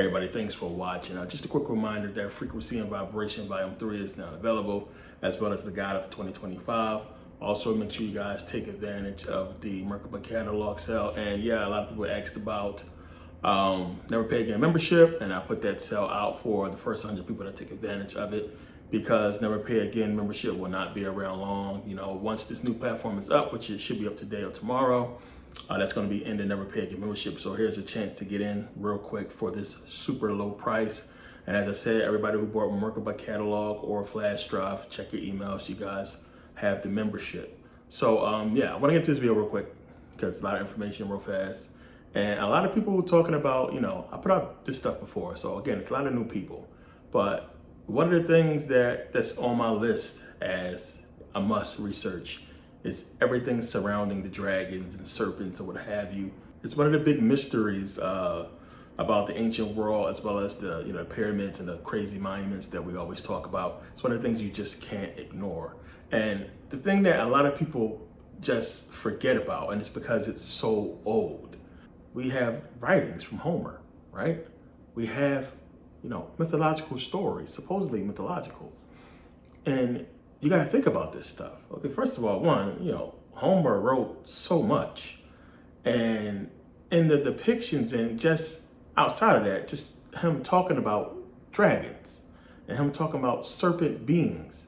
Everybody, thanks for watching. Just a quick reminder that Frequency and Vibration Volume 3 is now available, as well as the Guide of 2025. Also, make sure you guys take advantage of the Merkabah catalog sale. And yeah, a lot of people asked about Never Pay Again membership, and I put that sale out for the first 100 people that take advantage of it, because Never Pay Again membership will not be around long. You know, once this new platform is up, which it should be up today or tomorrow, that's going to be in the Never Pay Again membership. So here's a chance to get in real quick for this super low price. And as I said, everybody who bought Merkabah catalog or flash drive, check your emails. You guys have the membership. So yeah, I want to get to this video real quick because a lot of information real fast. And a lot of people were talking about, you know, I put out this stuff before. So again, it's a lot of new people. But one of the things that's on my list as a must research is everything surrounding the dragons and serpents or what have you. It's one of the big mysteries about the ancient world, as well as the pyramids and the crazy monuments that we always talk about. It's one of the things you just can't ignore. And the thing that a lot of people just forget about, and it's because it's so old. We have writings from Homer, right? We have, mythological stories, supposedly mythological. And you got to think about this stuff. Okay, first of all, Homer wrote so much. And in the depictions and just outside of that, just him talking about dragons and him talking about serpent beings.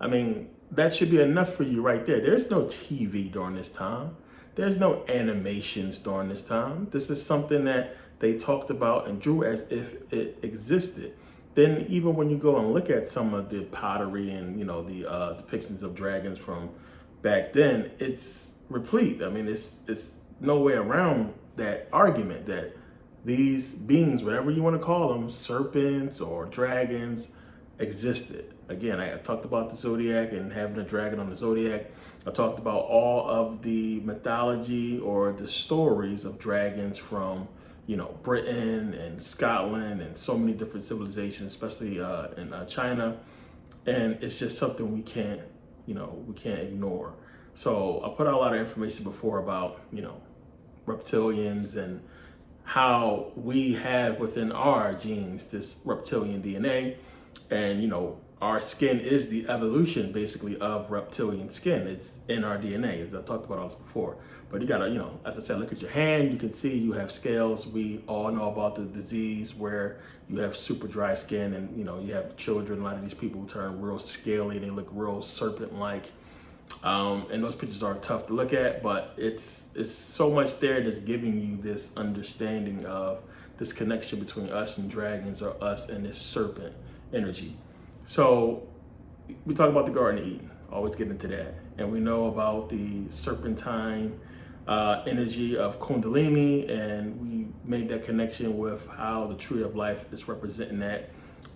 I mean, that should be enough for you right there. There's no TV during this time. There's no animations during this time. This is something that they talked about and drew as if it existed. Then even when you go and look at some of the pottery and, the depictions of dragons from back then, it's replete. I mean, it's no way around that argument that these beings, whatever you want to call them, serpents or dragons, existed. Again, I talked about the zodiac and having a dragon on the zodiac. I talked about all of the mythology or the stories of dragons from, Britain and Scotland and so many different civilizations, especially in China. And it's just something we can't ignore. So I put out a lot of information before about, reptilians and how we have within our genes this reptilian DNA. And, our skin is the evolution basically of reptilian skin. It's in our DNA, as I talked about all this before. But you gotta, as I said, look at your hand. You can see you have scales. We all know about the disease where you have super dry skin and, you have children. A lot of these people turn real scaly. They look real serpent-like. And those pictures are tough to look at, but it's so much there that's giving you this understanding of this connection between us and dragons, or us and this serpent energy. So we talk about the Garden of Eden, always get into that. And we know about the serpentine energy of Kundalini, and we made that connection with how the tree of life is representing that,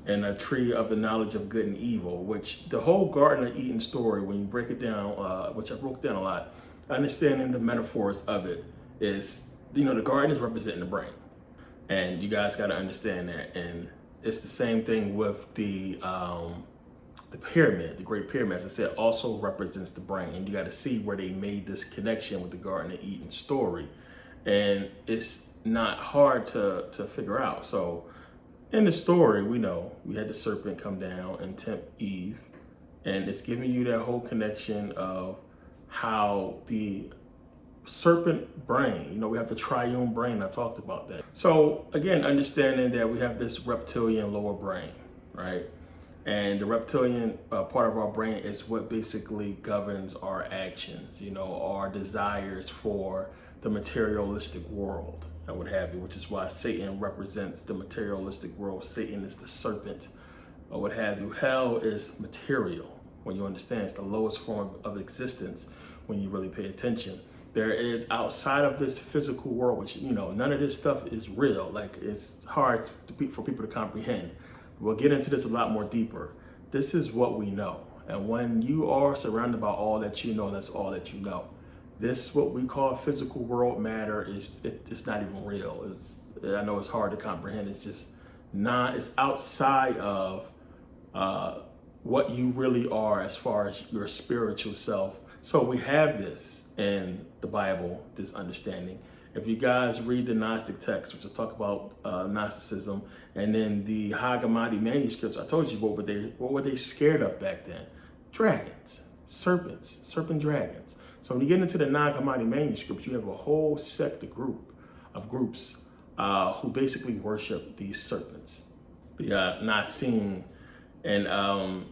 and a tree of the knowledge of good and evil, which the whole Garden of Eden story, when you break it down, which I broke down a lot, understanding the metaphors of it is, the garden is representing the brain. And you guys got to understand that. And it's the same thing with the pyramid, the Great Pyramid, as I said, also represents the brain. And you got to see where they made this connection with the Garden of Eden story. And it's not hard to figure out. So in the story, we know we had the serpent come down and tempt Eve. And it's giving you that whole connection of how the serpent brain, we have the triune brain. I talked about that. So again, understanding that we have this reptilian lower brain, right? And the reptilian part of our brain is what basically governs our actions, our desires for the materialistic world and what have you, which is why Satan represents the materialistic world. Satan is the serpent or what have you. Hell is material. When you understand, it's the lowest form of existence when you really pay attention. There is outside of this physical world, which, none of this stuff is real. Like, it's hard for people to comprehend. We'll get into this a lot more deeper. This is what we know. And when you are surrounded by all that you know, that's all that you know. This, what we call physical world matter, it's not even real. I know it's hard to comprehend. It's just not, it's outside of what you really are as far as your spiritual self. So we have this in the Bible, this understanding. If you guys read the Gnostic text, which will talk about Gnosticism, and then the Hag Hammadi manuscripts, I told you what were they scared of back then? Dragons, serpents, serpent dragons. So when you get into the Nag Hammadi manuscripts, you have a whole sect of groups who basically worship these serpents, the Nassim. And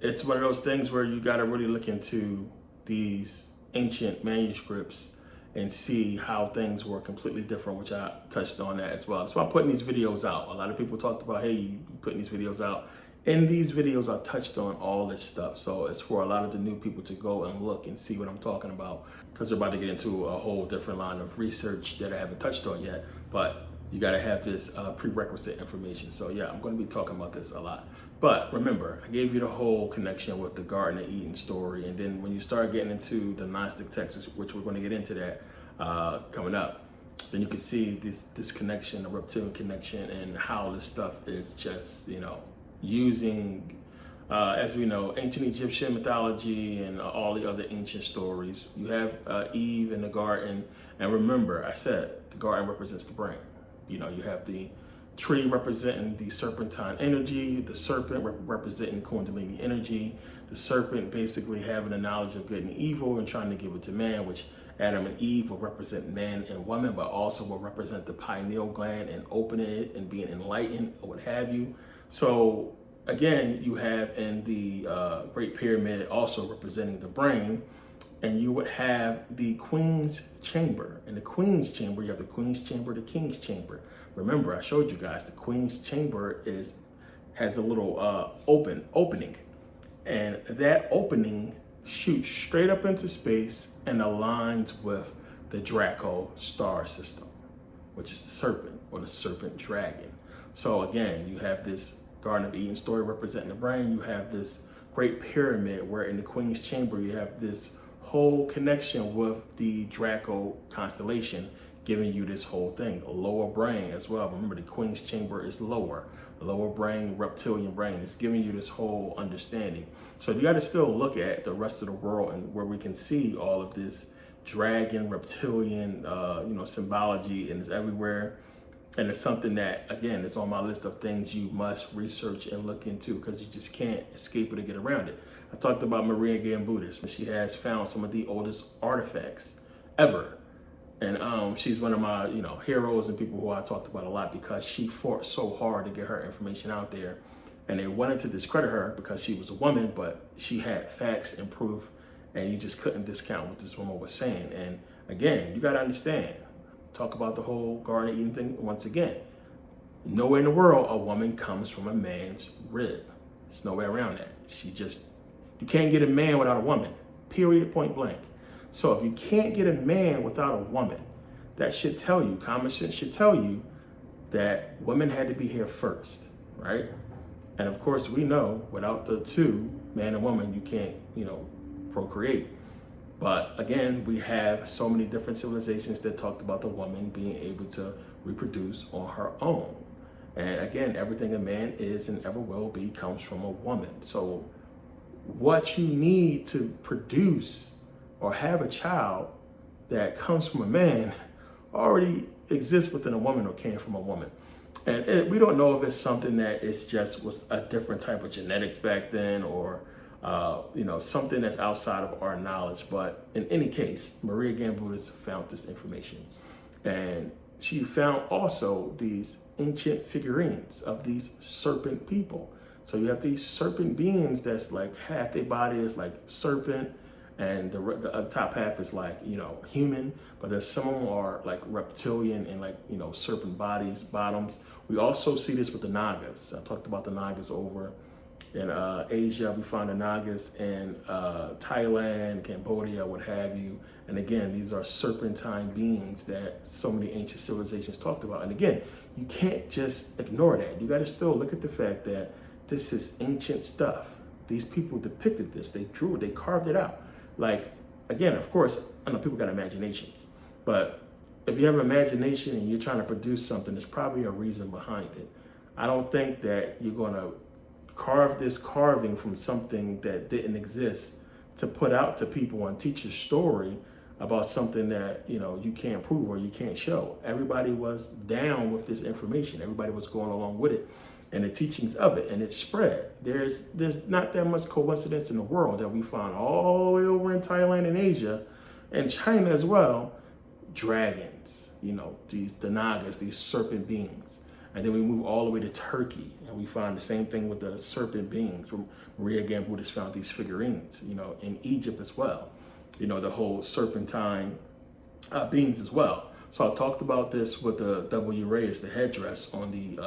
it's one of those things where you got to really look into these ancient manuscripts and see how things were completely different, which I touched on that as well. That's why I'm putting these videos out. A lot of people talked about, hey, you putting these videos out. In these videos, I touched on all this stuff. So it's for a lot of the new people to go and look and see what I'm talking about, because they're about to get into a whole different line of research that I haven't touched on yet. But you got to have this prerequisite information. So yeah, I'm going to be talking about this a lot. But remember, I gave you the whole connection with the Garden of Eden story. And then when you start getting into the Gnostic texts, which we're going to get into that coming up, then you can see this connection, the reptilian connection, and how this stuff is just, using, as we know, ancient Egyptian mythology and all the other ancient stories. You have Eve in the garden. And remember, I said the garden represents the brain. You have the tree representing the serpentine energy, the serpent representing Kundalini energy, the serpent basically having the knowledge of good and evil and trying to give it to man, which Adam and Eve will represent man and woman, but also will represent the pineal gland and opening it and being enlightened or what have you. So again, you have in the Great Pyramid also representing the brain, and you would have the Queen's Chamber. In the Queen's Chamber, you have the Queen's Chamber, the King's Chamber. Remember, I showed you guys the Queen's Chamber has a little opening, and that opening shoots straight up into space and aligns with the Draco star system, which is the serpent or the serpent dragon. So again, you have this Garden of Eden story representing the brain. You have this Great Pyramid where in the Queen's Chamber, you have this whole connection with the Draco constellation, giving you this whole thing. A lower brain as well. Remember, the Queen's Chamber is lower. Lower brain, reptilian brain. Is giving you this whole understanding. So you got to still look at the rest of the world and where we can see all of this dragon, reptilian, symbology, and it's everywhere. And it's something that, again, is on my list of things you must research and look into, because you just can't escape it or get around it. I talked about Maria Gimbutas. She has found some of the oldest artifacts ever. And she's one of my, heroes and people who I talked about a lot, because she fought so hard to get her information out there. And they wanted to discredit her because she was a woman, but she had facts and proof, and you just couldn't discount what this woman was saying. And again, you got to understand, talk about the whole Garden of Eden thing once again. Nowhere in the world a woman comes from a man's rib. There's no way around that. You can't get a man without a woman, period, point blank. So if you can't get a man without a woman, that should tell you, common sense should tell you that women had to be here first, right? And of course, we know without the two, man and woman, you can't, procreate. But again, we have so many different civilizations that talked about the woman being able to reproduce on her own. And again, everything a man is and ever will be comes from a woman. So what you need to produce or have a child that comes from a man already exists within a woman or came from a woman. And we don't know if it's something that was a different type of genetics back then, or something that's outside of our knowledge. But in any case, Maria Gimbutas found this information. And she found also these ancient figurines of these serpent people. So you have these serpent beings that's like half their body is like serpent, and the top half is like, human, but then some of them are like reptilian and like, serpent bottoms. We also see this with the Nagas. I talked about the Nagas over in Asia. We find the Nagas in Thailand, Cambodia, what have you. And again, these are serpentine beings that so many ancient civilizations talked about. And again, you can't just ignore that. You got to still look at the fact that this is ancient stuff. These people depicted this. They drew it. They carved it out. Like, again, of course, I know people got imaginations, but if you have an imagination and you're trying to produce something, there's probably a reason behind it. I don't think that you're going to carve this carving from something that didn't exist to put out to people and teach a story about something that, you know, you can't prove or you can't show. Everybody was down with this information. Everybody was going along with it and the teachings of it, and it spread. There's not that much coincidence in the world that we find all the way over in Thailand and Asia and China as well, dragons, you know, the Nagas, these serpent beings. And then we move all the way to Turkey, and we find the same thing with the serpent beings. Maria Gimbutas found these figurines, you know, in Egypt as well. You know, the whole serpentine beings as well. So I talked about this with the W rays, the headdress on the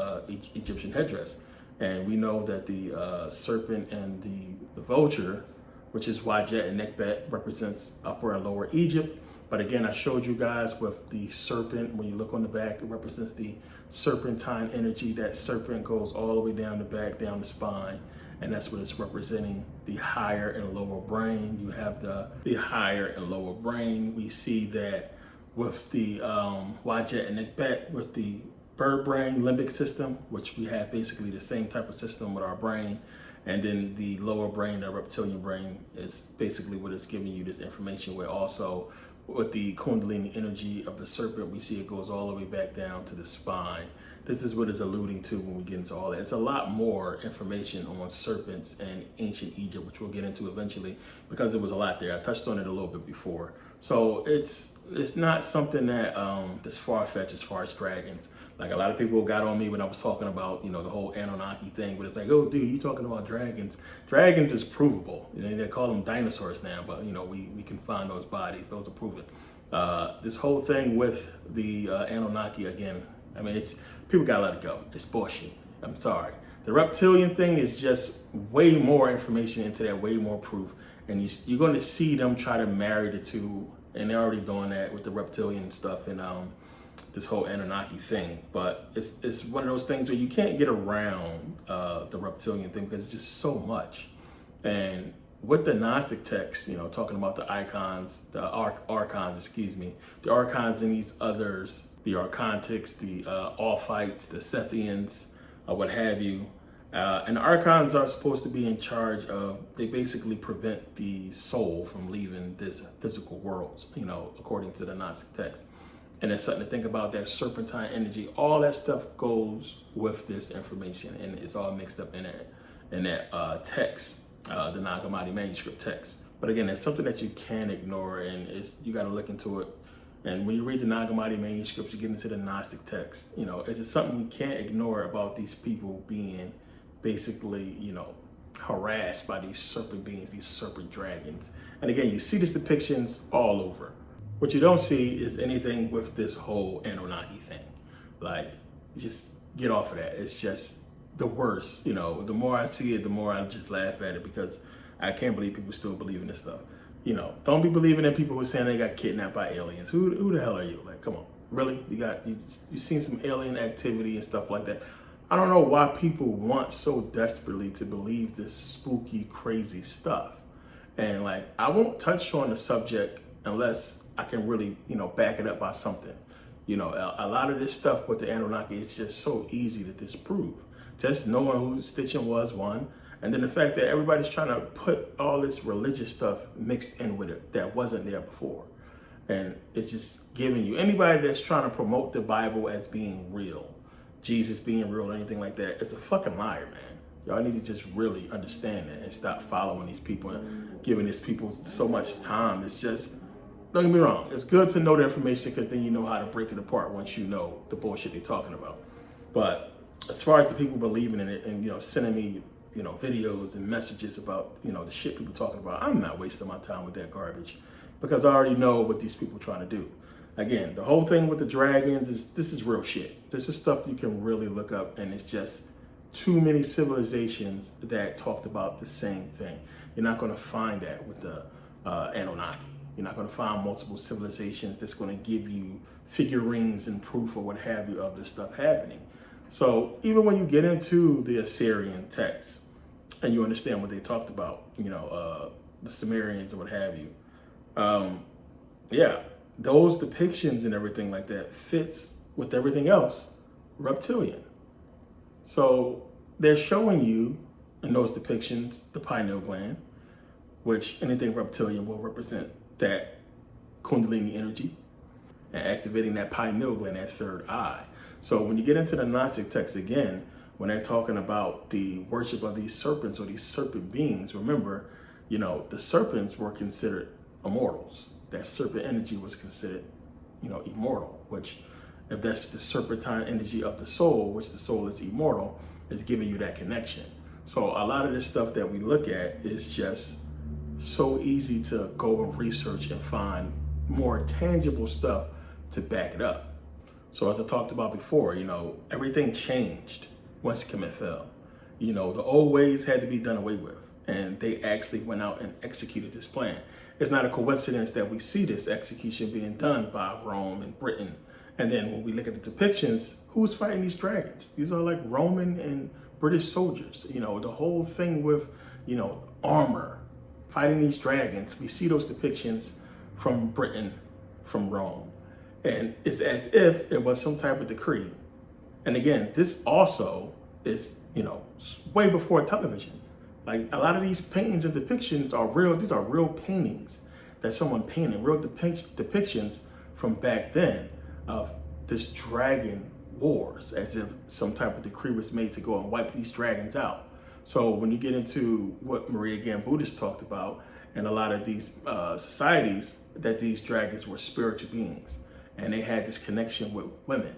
Egyptian headdress. And we know that the serpent and the vulture, which is Wajet and Nekbet, represents Upper and Lower Egypt. But again, I showed you guys with the serpent, when you look on the back, it represents the serpentine energy. That serpent goes all the way down the back, down the spine. And that's what it's representing, the higher and lower brain. You have the higher and lower brain. We see that with the Wajet and Nekbet, with the bird brain limbic system, which we have basically the same type of system with our brain. And then the lower brain, the reptilian brain, is basically what is giving you this information, where also with the Kundalini energy of the serpent, we see it goes all the way back down to the spine. This is what it's alluding to when we get into all that. It's a lot more information on serpents and ancient Egypt, which we'll get into eventually, because there was a lot there. I touched on it a little bit before. So it's not something that that's far-fetched as far as dragons. Like, a lot of people got on me when I was talking about, you know, the whole Anunnaki thing, but it's like, oh, dude, you talking about dragons. Dragons is provable. You know, they call them dinosaurs now, but, you know, we can find those bodies. Those are proven. This whole thing with the Anunnaki, again, I mean, people gotta let it go. It's bullshit. I'm sorry. The reptilian thing is just way more information into that, way more proof. And you're going to see them try to marry the two, and they're already doing that with the reptilian stuff and this whole Anunnaki thing. But it's one of those things where you can't get around the reptilian thing, because it's just so much. And with the Gnostic text, you know, talking about the archons, the archons, the archons and these others, the archontics, the All-Fights, the Sethians, what have you. And the archons are supposed to be in charge of, they basically prevent the soul from leaving this physical world, you know, according to the Gnostic text. And there's something to think about, that serpentine energy. All that stuff goes with this information, and it's all mixed up in that text, the Nag Hammadi manuscript text. But again, it's something that you can't ignore, and you got to look into it. And when you read the Nag Hammadi manuscripts, you get into the Gnostic text. You know, it's just something we can't ignore about these people being basically, you know, harassed by these serpent beings, these serpent dragons. And again, you see these depictions all over. What you don't see is anything with this whole Anunnaki thing. Like, just get off of that. It's just the worst. You know, the more I see it, the more I just laugh at it, because I can't believe people still believe in this stuff. You know, don't be believing in people who are saying they got kidnapped by aliens. Who the hell are you? Like, come on, really? You seen some alien activity and stuff like that. I don't know why people want so desperately to believe this spooky, crazy stuff. And like, I won't touch on the subject unless I can really, you know, back it up by something. You know, a lot of this stuff with the Anunnaki, it's just so easy to disprove. Just knowing who Stitching was, one. And then the fact that everybody's trying to put all this religious stuff mixed in with it that wasn't there before. And it's just giving you, anybody that's trying to promote the Bible as being real, Jesus being real or anything like that, it's a fucking liar, man. Y'all need to just really understand that and stop following these people and giving these people so much time. It's just, don't get me wrong, it's good to know the information, because then you know how to break it apart once you know the bullshit they're talking about. But as far as the people believing in it and, you know, sending me, you know, videos and messages about, you know, the shit people talking about, I'm not wasting my time with that garbage, because I already know what these people are trying to do. Again, the whole thing with the dragons this is real shit. This is stuff you can really look up, and it's just too many civilizations that talked about the same thing. You're not going to find that with the Anunnaki. You're not going to find multiple civilizations that's going to give you figurines and proof or what have you of this stuff happening. So even when you get into the Assyrian text and you understand what they talked about, you know, the Sumerians and what have you, yeah, those depictions and everything like that fits with everything else reptilian. So they're showing you in those depictions the pineal gland, which anything reptilian will represent that Kundalini energy and activating that pineal gland, that third eye. So when you get into the Gnostic text again, when they're talking about the worship of these serpents or these serpent beings, remember, the serpents were considered immortals. That serpent energy was considered, immortal, which if that's the serpentine energy of the soul, which the soul is immortal, is giving you that connection. So a lot of this stuff that we look at is just so easy to go and research and find more tangible stuff to back it up. So as I talked about before, everything changed once Kemet fell. The old ways had to be done away with, and they actually went out and executed this plan. It's not a coincidence that we see this execution being done by Rome and Britain. And then when we look at the depictions, who's fighting these dragons? These are like Roman and British soldiers. The whole thing with, armor, fighting these dragons. We see those depictions from Britain, from Rome. And it's as if it was some type of decree. And again, this also is, way before television. Like a lot of these paintings and depictions are real. These are real paintings that someone painted, real depictions from back then of this dragon wars, as if some type of decree was made to go and wipe these dragons out. So when you get into what Maria Gimbutas talked about, and a lot of these societies, that these dragons were spiritual beings, and they had this connection with women,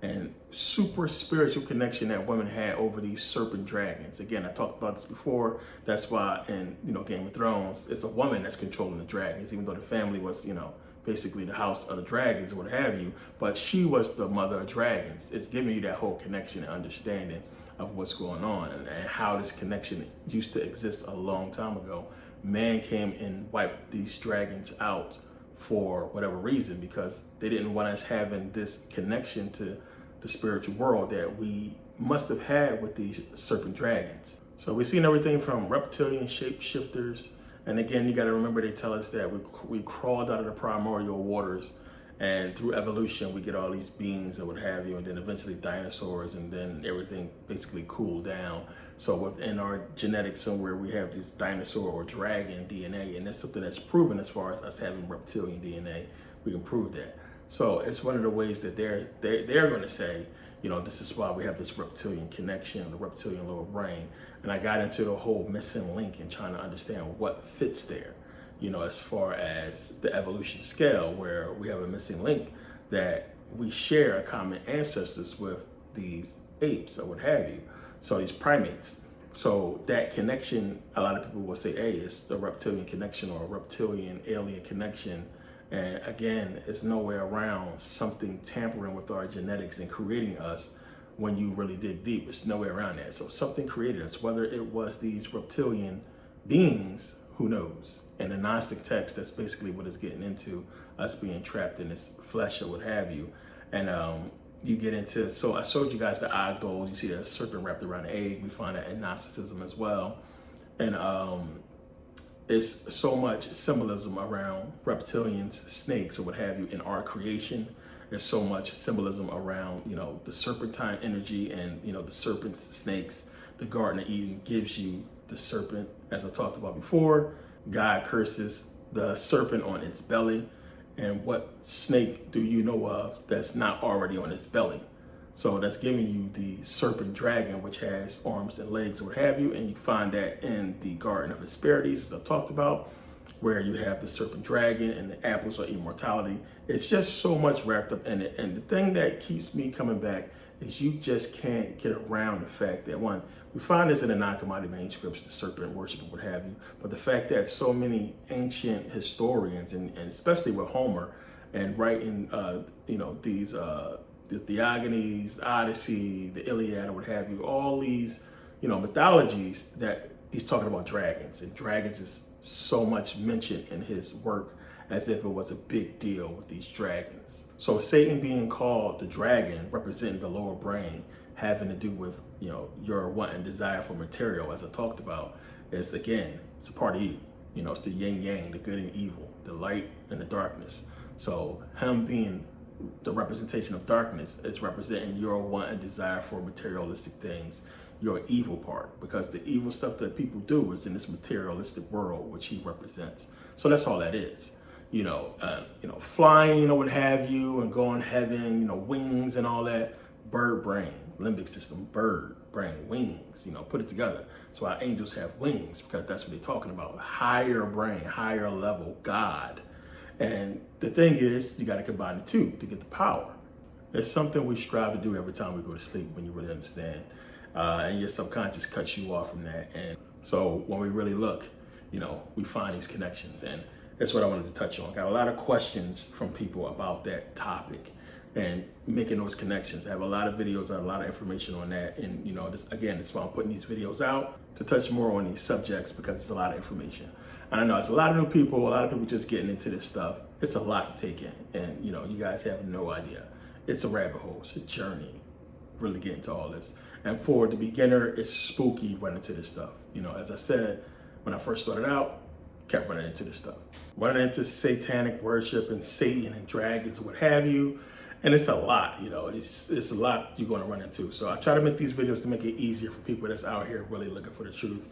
and super spiritual connection that women had over these serpent dragons. Again, I talked about this before. That's why in Game of Thrones, it's a woman that's controlling the dragons, even though the family was basically the house of the dragons or what have you. But she was the mother of dragons. It's giving you that whole connection and understanding of what's going on and how this connection used to exist a long time ago. Man came and wiped these dragons out for whatever reason, because they didn't want us having this connection to the spiritual world that we must have had with these serpent dragons. So we've seen everything from reptilian shapeshifters. And again, you got to remember, they tell us that we crawled out of the primordial waters, and through evolution, we get all these beings and what have you, and then eventually dinosaurs, and then everything basically cooled down. So within our genetics somewhere, we have this dinosaur or dragon DNA, and that's something that's proven as far as us having reptilian DNA. We can prove that. So it's one of the ways that they're going to say, this is why we have this reptilian connection, the reptilian lower brain. And I got into the whole missing link and trying to understand what fits there, as far as the evolution scale, where we have a missing link that we share a common ancestors with these apes or what have you. So these primates. So that connection, a lot of people will say, hey, it's the reptilian connection or a reptilian alien connection. And again, it's no way around something tampering with our genetics and creating us. When you really dig deep, it's no way around that. So something created us, whether it was these reptilian beings, who knows? In the Gnostic text, that's basically what it's getting into, us being trapped in this flesh or what have you. And you get into, so I showed you guys the eye gold. You see a serpent wrapped around an egg. We find that in Gnosticism as well. And it's so much symbolism around reptilians, snakes, or what have you in our creation. There's so much symbolism around, the serpentine energy and, the serpents, the snakes. The Garden of Eden gives you the serpent, as I talked about before. God curses the serpent on its belly. And what snake do you know of that's not already on its belly? So that's giving you the serpent dragon, which has arms and legs or what have you. And you find that in the Garden of Hesperides, as I talked about, where you have the serpent dragon and the apples of immortality. It's just so much wrapped up in it. And the thing that keeps me coming back is you just can't get around the fact that, one, we find this in the non-commodity manuscripts, the serpent worship and what have you, but the fact that so many ancient historians, and especially with Homer, and writing, these, the Theogonies, the Odyssey, the Iliad, or what have you, all these, mythologies, that he's talking about dragons, and dragons is so much mentioned in his work as if it was a big deal with these dragons. So Satan being called the dragon, representing the lower brain, having to do with, your want and desire for material, as I talked about, is, again, it's a part of you. It's the yin yang, the good and evil, the light and the darkness. So him being the representation of darkness is representing your want and desire for materialistic things, your evil part, because the evil stuff that people do is in this materialistic world, which he represents. So that's all that is. flying or what have you, and going heaven, wings and all that. Bird brain, limbic system, bird brain, wings, put it together. That's why angels have wings, because that's what they're talking about. Higher brain, higher level, God. And the thing is, you got to combine the two to get the power. It's something we strive to do every time we go to sleep, when you really understand. And your subconscious cuts you off from that. And so when we really look, we find these connections. And that's what I wanted to touch on. Got a lot of questions from people about that topic and making those connections. I have a lot of videos, a lot of information on that. And that's why I'm putting these videos out, to touch more on these subjects, because it's a lot of information. And I know it's a lot of new people, a lot of people just getting into this stuff. It's a lot to take in. And you guys have no idea. It's a rabbit hole, it's a journey, really get into all this. And for the beginner, it's spooky running into this stuff. As I said, when I first started out, kept running into this stuff. Running into satanic worship and Satan and dragons and what have you. And it's a lot, it's a lot you're gonna run into. So I try to make these videos to make it easier for people that's out here really looking for the truth.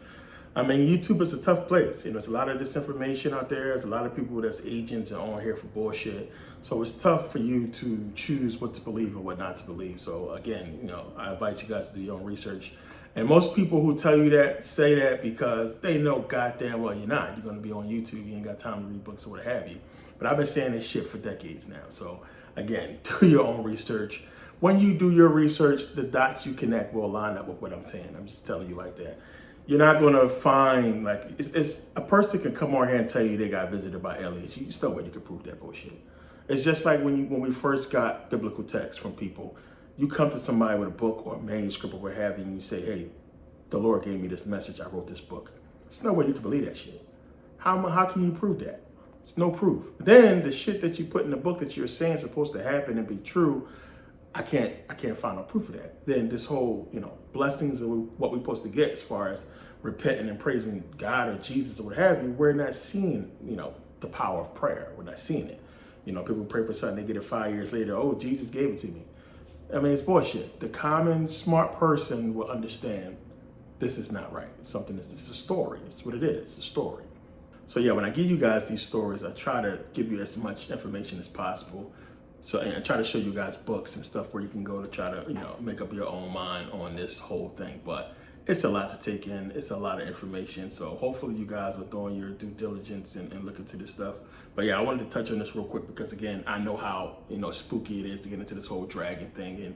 I mean, YouTube is a tough place. There's a lot of disinformation out there. There's a lot of people that's agents and on here for bullshit. So it's tough for you to choose what to believe and what not to believe. So again, I invite you guys to do your own research. And most people who tell you that say that because they know goddamn well you're not. You're gonna be on YouTube, you ain't got time to read books or what have you. But I've been saying this shit for decades now. So again, do your own research. When you do your research, the dots you connect will line up with what I'm saying. I'm just telling you like that. You're not gonna find, it's a person can come on here and tell you they got visited by aliens. There's no way you can prove that bullshit. It's just like when we first got biblical texts from people. You come to somebody with a book or a manuscript or what have you, and you say, hey, the Lord gave me this message, I wrote this book. There's no way you can believe that shit. How can you prove that? It's no proof. Then the shit that you put in the book that you're saying is supposed to happen and be true, I can't find no proof of that. Then this whole, blessings of what we're supposed to get as far as repenting and praising God or Jesus or what have you, we're not seeing, the power of prayer. We're not seeing it. People pray for something, they get it 5 years later, oh, Jesus gave it to me. I mean, it's bullshit. The common smart person will understand this is not right. This is a story. It's what it is, it's a story. So yeah, when I give you guys these stories, I try to give you as much information as possible. So, and I try to show you guys books and stuff where you can go to try to, make up your own mind on this whole thing. But it's a lot to take in. It's a lot of information. So hopefully you guys are doing your due diligence and looking into this stuff. But yeah, I wanted to touch on this real quick because again, I know how, spooky it is to get into this whole dragon thing. And,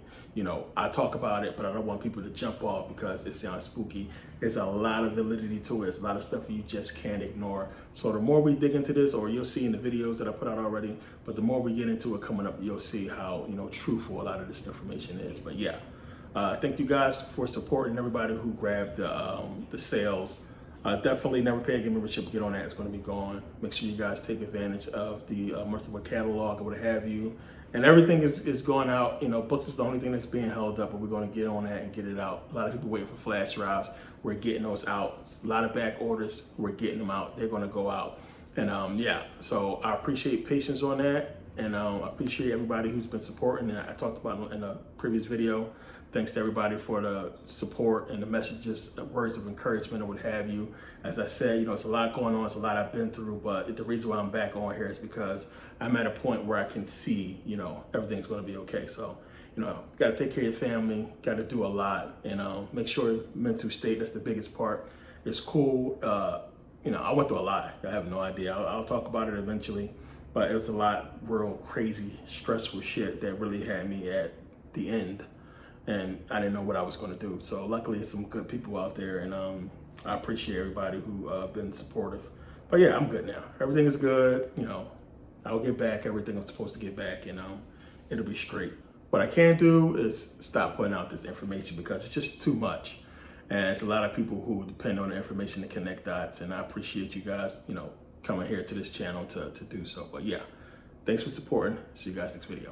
I talk about it, but I don't want people to jump off because it sounds spooky. There's a lot of validity to it. It's a lot of stuff you just can't ignore. So the more we dig into this, or you'll see in the videos that I put out already, but the more we get into it coming up, you'll see how, truthful a lot of this information is. But yeah. Thank you guys for supporting everybody who grabbed the sales. Definitely never pay a game membership. Get on that. It's going to be gone. Make sure you guys take advantage of the Merkabah catalog or what have you. And everything is going out. Books is the only thing that's being held up, but we're going to get on that and get it out. A lot of people waiting for flash drives. We're getting those out. A lot of back orders. We're getting them out. They're going to go out. And yeah, so I appreciate patience on that. And I appreciate everybody who's been supporting. And I talked about in a previous video. Thanks to everybody for the support and the messages, the words of encouragement or what have you. As I said, it's a lot going on. It's a lot I've been through. But the reason why I'm back on here is because I'm at a point where I can see, everything's going to be okay. So, got to take care of your family. Got to do a lot. And make sure mental state, that's the biggest part. It's cool. I went through a lot. I have no idea. I'll talk about it eventually. But it was a lot real crazy, stressful shit that really had me at the end. And I didn't know what I was going to do. So luckily, there's some good people out there. And I appreciate everybody who been supportive. But yeah, I'm good now. Everything is good. I'll get back everything I'm supposed to get back. And it'll be straight. What I can't do is stop putting out this information because it's just too much. And it's a lot of people who depend on the information to connect dots. And I appreciate you guys, coming here to this channel to do so. But yeah, thanks for supporting. See you guys next video.